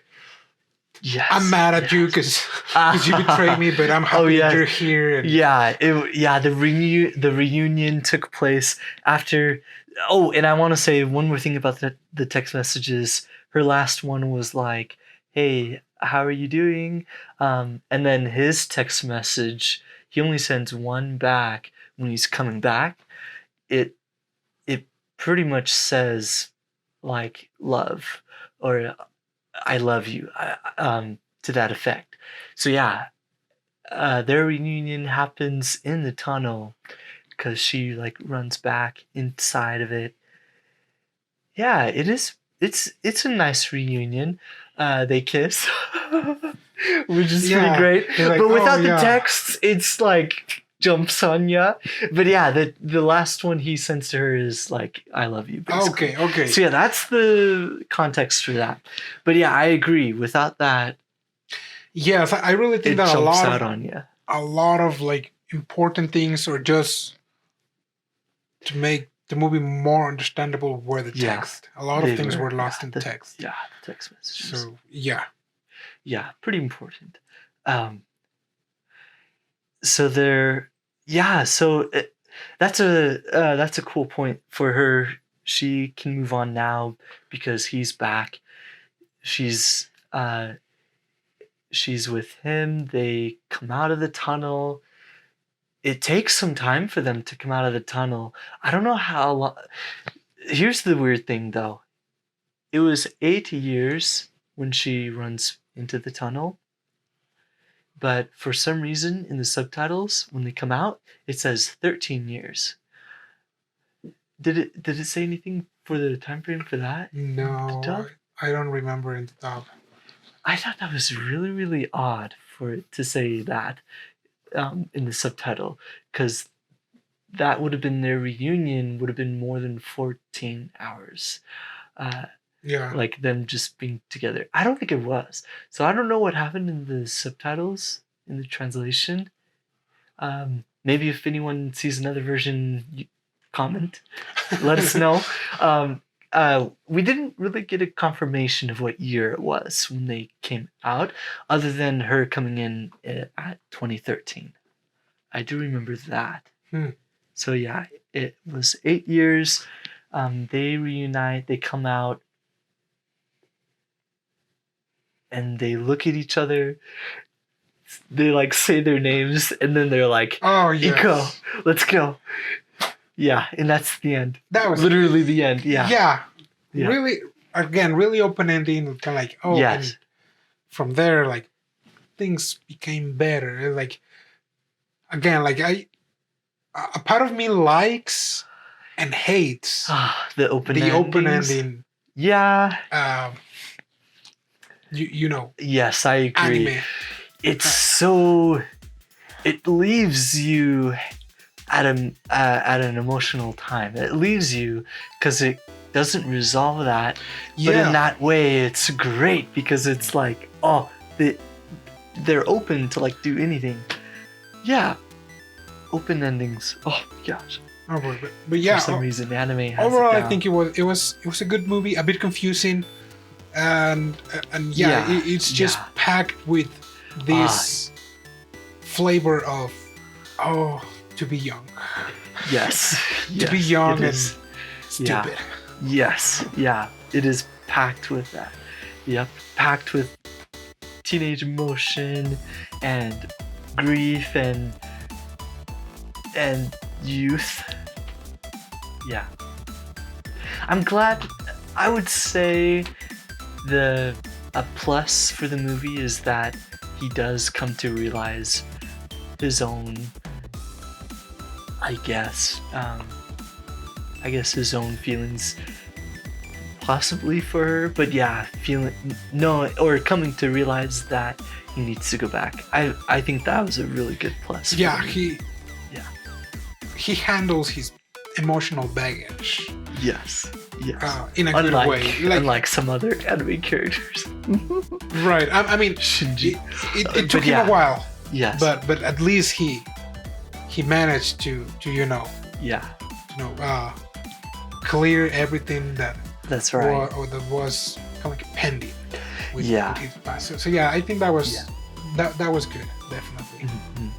S2: I'm mad at you because you betrayed me, but I'm happy you're here. And
S1: the reunion took place after. Oh, and I want to say one more thing about the text messages. Her last one was like, "Hey, how are you doing?" And then his text message, he only sends one back when he's coming back. It pretty much says like love or I love you, to that effect. So yeah, their reunion happens in the tunnel because she like runs back inside of it. Yeah, it is. It's a nice reunion. They kiss, which is pretty great. Like, but without the texts, it's like jumps on ya. But yeah, the last one he sends to her is like I love you. Basically.
S2: Okay.
S1: So yeah, that's the context for that. But yeah, I agree. Without that,
S2: yes, I really think that
S1: a
S2: lot of like important things are just to make the movie more understandable were the text. A lot of things were lost in the text.
S1: Yeah, the text messages.
S2: So yeah,
S1: pretty important. So there, So that's a cool point for her. She can move on now because he's back. She's with him. They come out of the tunnel. It takes some time for them to come out of the tunnel. I don't know how long. Here's the weird thing, though. It was 8 years when she runs into the tunnel. But for some reason, in the subtitles, when they come out, it says 13 years. Did it say anything for the time frame for that?
S2: No, I don't remember in the dub.
S1: I thought that was really, really odd for it to say that in the subtitle, because that would have been their reunion, would have been more than 14 hours. Like them just being together. I don't think it was. So I don't know what happened in the subtitles, in the translation. Maybe if anyone sees another version, comment. Let us know. We didn't really get a confirmation of what year it was when they came out, other than her coming in at 2013. I do remember that. So yeah, it was 8 years. They reunite, they come out, and they look at each other. They like say their names, and then they're like,
S2: "Oh yes,
S1: Iko, let's go." Yeah, and that's the end.
S2: That was
S1: literally the end. Yeah.
S2: Really, again, really open ending. Kind of like, and from there, like things became better. Like again, like a part of me likes and hates
S1: the open ending.
S2: Yeah. You know.
S1: Yes, I agree.
S2: Anime.
S1: It's so. It leaves you at an emotional time. It leaves you because it doesn't resolve that. But in that way, it's great because it's like, they're open to like do anything. Yeah. Open endings. Oh my gosh.
S2: Oh, but yeah.
S1: For some reason, anime has
S2: overall,
S1: it
S2: I
S1: down.
S2: think it was a good movie. A bit confusing, and yeah, it's just packed with this flavor of to be young.
S1: Yes.
S2: To be young and stupid.
S1: Yes. Yeah. It is packed with that. Yep. Packed with teenage emotion and grief and youth. Yeah. I'm glad. I would say a plus for the movie is that he does come to realize his own, I guess his own feelings possibly for her, but yeah, coming to realize that he needs to go back. I think that was a really good plus.
S2: Yeah, he handles his emotional baggage.
S1: Yes.
S2: In a good way.
S1: Unlike some other anime characters.
S2: Right. I mean,
S1: Shinji.
S2: It took him a while.
S1: Yes.
S2: But at least he managed to clear everything
S1: that's right.
S2: Or that was kind of like pending with his past. So yeah, I think that was that was good, definitely.
S1: Mm-hmm.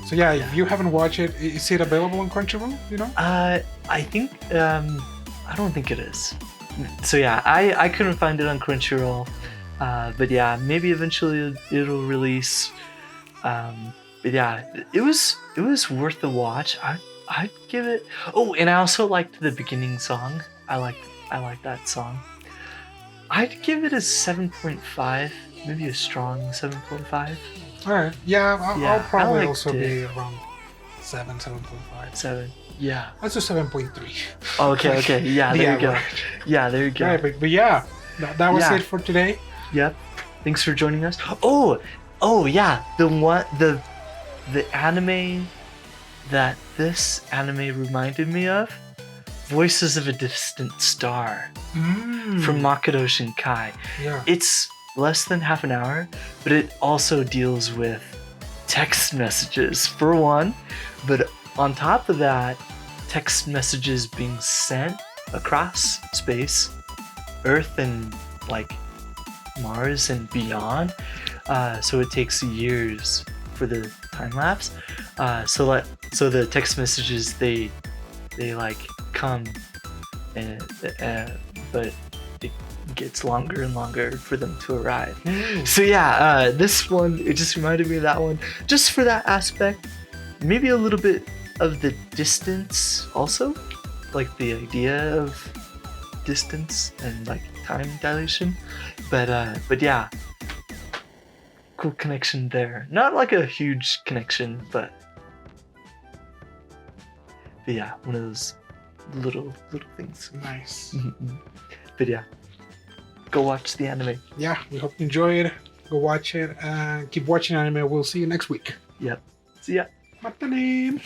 S2: So yeah, if you haven't watched it, is it available on Crunchyroll? You know?
S1: I think I don't think it is. So yeah, I couldn't find it on Crunchyroll. But yeah, maybe eventually it'll release. But yeah, it was worth the watch. I'd give it. Oh, and I also liked the beginning song. I like that song. I'd give it a 7.5, maybe a strong 7.5.
S2: All right. Yeah, I'll probably also be around 7.5.
S1: 7. Yeah.
S2: That's a 7.3.
S1: Okay. Yeah, there you go. Yeah, there you go.
S2: Right, but yeah, that was it for today.
S1: Yep. Thanks for joining us. Oh yeah, the anime that this anime reminded me of, Voices of a Distant Star from Makoto Shinkai.
S2: Yeah.
S1: It's less than half an hour, but it also deals with text messages for one, but on top of that, text messages being sent across space, Earth and like Mars and beyond. So it takes years for the time lapse. So the text messages they like come, but it gets longer and longer for them to arrive. So yeah, this one, it just reminded me of that one, just for that aspect. Maybe a little bit of the distance also, like the idea of distance and like time dilation, but yeah, cool connection there. Not like a huge connection, but yeah, one of those little things.
S2: Nice.
S1: But yeah, go watch the anime.
S2: Yeah, we hope you enjoy it. Go watch it. Keep watching anime. We'll see you next week.
S1: Yep. See ya.
S2: What's the name?